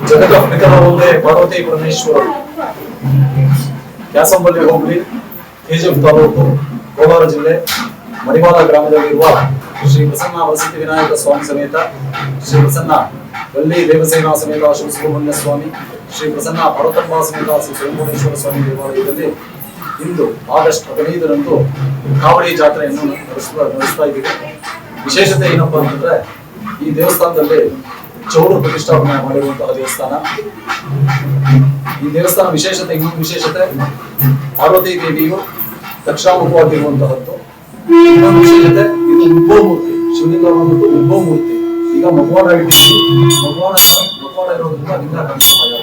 ಜಗದಂಬಿಕನ ಮುಂದೆ ಪಾರ್ವತಿ ಪರಮೇಶ್ವರ ಕ್ಯಾಸಂಬಳ್ಳಿ ಹೋಬಳಿ ಕೆಜಿಎಫ್ ತಾಲೂಕು ಕೋಲಾರ ಜಿಲ್ಲೆ ಮಡಿವಾಳ ಗ್ರಾಮದಲ್ಲಿರುವ ಶ್ರೀ ಪ್ರಸನ್ನ ವಸತಿ ವಿನಾಯಕ ಸ್ವಾಮಿ ಸಮೇತ ಶ್ರೀ ಪ್ರಸನ್ನ ವಲ್ಲಿ ದೇವಸೇನಾ ಸಮೇತ ಶ್ರೀ ಸುಬ್ರಹ್ಮಣ್ಯ ಸ್ವಾಮಿ ಶ್ರೀ ಪ್ರಸನ್ನ ಪರ್ವತಂಬ ಸಮೇತ ಶ್ರೀ ಸೋಮೇಶ್ವರ ಸ್ವಾಮಿ ದೇವಾಲಯದಲ್ಲಿ ಇಂದು ಆಗಸ್ಟ್ 15ರಂದು ಕಾವಡಿ ಜಾತ್ರೆಯನ್ನು ನಡೆಸ್ತಾ ಇದ್ದೀವಿ. ವಿಶೇಷತೆ ಏನಪ್ಪಾ ಅಂತಂದ್ರೆ ಈ ದೇವಸ್ಥಾನದಲ್ಲಿ ಚೌರು ಪ್ರತಿಷ್ಠಾಪನೆ ಮಾಡಿರುವಂತಹ ದೇವಸ್ಥಾನ. ಈ ದೇವಸ್ಥಾನ ವಿಶೇಷತೆ, ಇನ್ನೊಂದು ವಿಶೇಷತೆ ಪಾರ್ವತಿ ದೇವಿಯು ದಕ್ಷಿಣಾಮುಖವಾಗಿರುವಂತಹದ್ದು. ಇನ್ನೊಂದು ವಿಶೇಷತೆ, ಇದು ಉದ್ಭವ ಮೂರ್ತಿ, ಶಿವಲಿಂಗ ಉದ್ಭವ ಮೂರ್ತಿ. ಈಗ ಮಗವಾಡ ಇರೋದ್ರಿಂದ ಲಿಂಗ ಕಾಣಿಸುತ್ತೆ,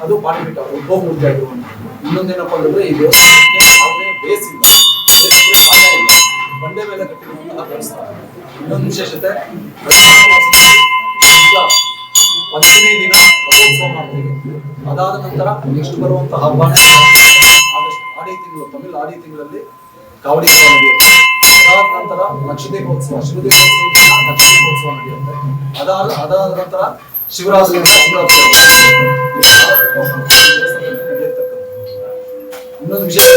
ಅದು ಪಾಣಿಪೀಠ ಉದ್ಭವ ಮೂರ್ತಿ ಆಗಿರುವಂತ. ಇನ್ನೊಂದೇನಪ್ಪ ಅಂದ್ರೆ ಈ ದೇವಸ್ಥಾನಕ್ಕೆ ಯಾವುದೇ ಬೇಸ್ ಇಲ್ಲ, ಬಂಡೆ ಮೇಲೆ ಕಟ್ಟಿರುವಂತಹ ದೇವಸ್ಥಾನ. ಇನ್ನೊಂದು ವಿಶೇಷತೆ, ಪಂಚಮಿ ದಿನ ರಥೋತ್ಸವ ಮಾಡ್ತೀವಿ. ಅದಾದ ನಂತರ ನೆಕ್ಸ್ಟ್ ಬರುವಂತಹ ಹಬ್ಬನೇ ಆಗಸ್ಟ್ ಆಡಿ ತಿಂಗಳು, ತಮಿಳು ಆಡಿ ತಿಂಗಳಲ್ಲಿ ಕಾವಡಿ ನಡೆಯುತ್ತೆ. ಅದಾದ ನಂತರ ಲಕ್ಷದೀಪೋತ್ಸವ, ಶಿವದೀಪೋತ್ಸವ ಲಕ್ಷದೀಪೋತ್ಸವ ನಡೆಯುತ್ತೆ. ಅದಾದ ನಂತರ ಶಿವರಾತ್ರಿ ನಡೆಯತಕ್ಕಂಥ. ಇನ್ನೊಂದು ವಿಶೇಷ,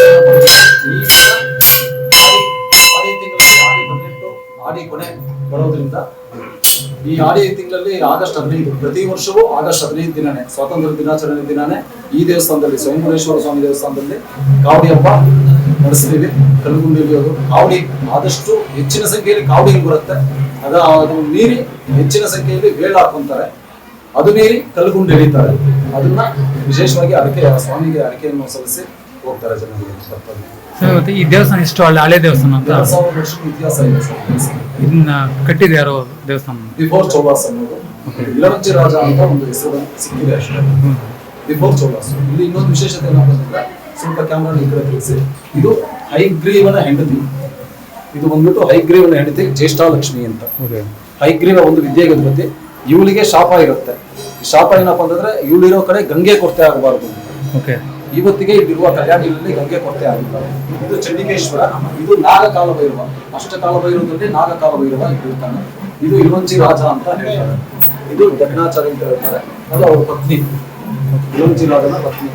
ಆಡಿ ತಿಂಗಳಲ್ಲಿ ಆಡಿ 18 ಆಡಿ ಕೊನೆ ಬರೋದ್ರಿಂದ ಈ ಆಡಿ ತಿಂಗಳಲ್ಲಿ ಆಗಸ್ಟ್ 15, ಪ್ರತಿ ವರ್ಷವೂ ಆಗಸ್ಟ್ 15 ದಿನನೇ ಸ್ವಾತಂತ್ರ್ಯ ದಿನಾಚರಣೆ ದಿನಾನೇ ಈ ದೇವಸ್ಥಾನದಲ್ಲಿ, ಸ್ವಯಂಭುರೇಶ್ವರ ಸ್ವಾಮಿ ದೇವಸ್ಥಾನದಲ್ಲಿ ಕಾವಡಿ ಹಬ್ಬ ನಡೆಸ್ತೀವಿ. ಕಲ್ಗುಂಡಿಯಲ್ಲಿ ಅದು ಕಾವಡಿ ಆದಷ್ಟು ಹೆಚ್ಚಿನ ಸಂಖ್ಯೆಯಲ್ಲಿ ಕಾವಡಿ ಬರುತ್ತೆ. ಅದು ಮೀರಿ ಹೆಚ್ಚಿನ ಸಂಖ್ಯೆಯಲ್ಲಿ ವೇಳ ಹಾಕೊಂತಾರೆ, ಅದು ಮೀರಿ ಕಲ್ಗುಂಡು ಎಳಿತಾರೆ. ಅದನ್ನ ವಿಶೇಷವಾಗಿ ಸ್ವಾಮಿಗೆ ಅರಿಕೆಯನ್ನು ಸಲ್ಲಿಸಿ ಹೋಗ್ತಾರೆ ಜನರಿಗೆ. ಈ ದೇವಸ್ಥಾನ ಎಷ್ಟು ಹಳೆ ದೇವಸ್ಥಾನ ಅಂತ 2000 ವರ್ಷದ ಇತಿಹಾಸ ಇದೆ ಸರ್. ಇದನ್ನ ಕಟ್ಟಿದ ಯಾರೋ ದೇವಸ್ಥಾನ ಬಿಫೋರ್ ಚೌಲಾಸ್ ಅನ್ನೋದು ಇಳವಂಚಿ ರಾಜ ಅಂತ ಒಂದು ಹೆಸರು ಸಿಕ್ಕಿದೆ ಅಷ್ಟೇ. ಬಿಫೋರ್ ಚೌಲಾಸ್. ಇಲ್ಲಿ ಇನ್ನೊಂದು ವಿಶೇಷತೆ ಏನಪ್ಪ ಅಂತಂದ್ರೆ, ಸ್ವಲ್ಪ ಕ್ಯಾಮ್ರಾ ಈ ಕಡೆ ತಿಳಿಸಿ, ಇದು ಹೈಗ್ರೀವನ ಹೆಂಡತಿ. ಇದು ಬಂದ್ಬಿಟ್ಟು ಹೈಗ್ರೀವನ ಹೆಂಡತಿ ಜ್ಯೇಷ್ಠಾಲಕ್ಷ್ಮಿ ಅಂತ. ಹೈಗ್ರೀವ ಒಂದು ವಿದ್ಯೆಗತಿ. ಇವಳಿಗೆ ಶಾಪ ಇರುತ್ತೆ. ಶಾಪ ಏನಪ್ಪಾ ಅಂತಂದ್ರೆ, ಇವಳಿರೋ ಕಡೆ ಗಂಗೆ ಕೊರತೆ ಆಗಬಾರ್ದು. ಇವತ್ತಿಗೆ ಇಲ್ಲಿರುವ ಕಲ್ಯಾಣಿಯಲ್ಲಿ ಗಂಗೆ ಕೊರತೆ ಆಗಿಲ್ಲ. ಇದು ಚಂಡಿಕೇಶ್ವರ, ಇದು ನಾಗಕಾಲ ಭೈರವ. ಅಷ್ಟಕಾಲ ಭೈರವದಲ್ಲಿ ನಾಗಕಾಲ ಭೈರವ ಇಟ್ಟಿರ್ತಾನೆ. ಇದು ಇಳವಂಚಿ ರಾಜ ಅಂತ ಹೇಳ್ತಾರೆ. ಇದು ದಕ್ಷಿಣಾಚಾರ್ಯ ಅಂತ ಹೇಳ್ತಾರೆ, ಅದು ಅವರ ಪತ್ನಿ, ಇಳವಂಚಿ ರಾಜನ ಪತ್ನಿ.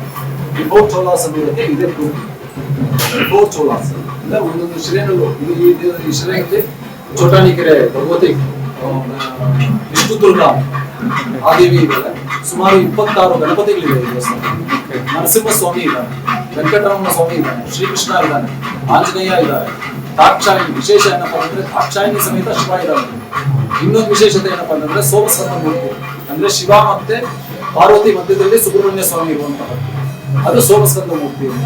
ಬಿಫೋರ್ ಚೋಲಾಸ್ ಅನ್ನೋದಕ್ಕೆ ಇದೇ ಬಿಫೋರ್ ಚೋಲಾಸ್ ಅಂದ್ರೆ ಒಂದೊಂದು ಶಿಲೆನಲ್ಲೂ ಇದು ಈ ಶಿಲೆಯಲ್ಲಿ ಚೋಟಾಣಿಕೆರೆ ಭಗವತಿ, ವಿಷ್ಣು ದುರ್ಗಾ ಆದೇವಿ ಇದ್ದಾರೆ. ಸುಮಾರು 26 ಗಣಪತಿಗಳಿವೆ ಈ ದೇವಸ್ಥಾನ. ನರಸಿಂಹಸ್ವಾಮಿ ಇದ್ದಾನೆ, ವೆಂಕಟರಮಣ ಸ್ವಾಮಿ ಇದ್ದಾನೆ, ಶ್ರೀಕೃಷ್ಣ ಇದ್ದಾನೆ, ಆಂಜನೇಯ ಇದ್ದಾರೆ, ದಾಕ್ಷಾಯಿಣಿ. ವಿಶೇಷ ಏನಪ್ಪಾ ಅಂದ್ರೆ ದಾಕ್ಷಾಯಿಣಿ ಸಮೇತ ಶಿವ ಇದ್ದಾನೆ. ಇನ್ನೊಂದು ವಿಶೇಷತೆ ಏನಪ್ಪಾ ಅಂತಂದ್ರೆ, ಸೋಮಸ್ಕಂದ ಮೂರ್ತಿ ಅಂದ್ರೆ ಶಿವ ಮತ್ತೆ ಪಾರ್ವತಿ ಮಧ್ಯದಲ್ಲಿ ಸುಬ್ರಹ್ಮಣ್ಯ ಸ್ವಾಮಿ ಇರುವಂತಹ, ಅದು ಸೋಮಸ್ಕಂದ ಮೂರ್ತಿ ಅಂತ.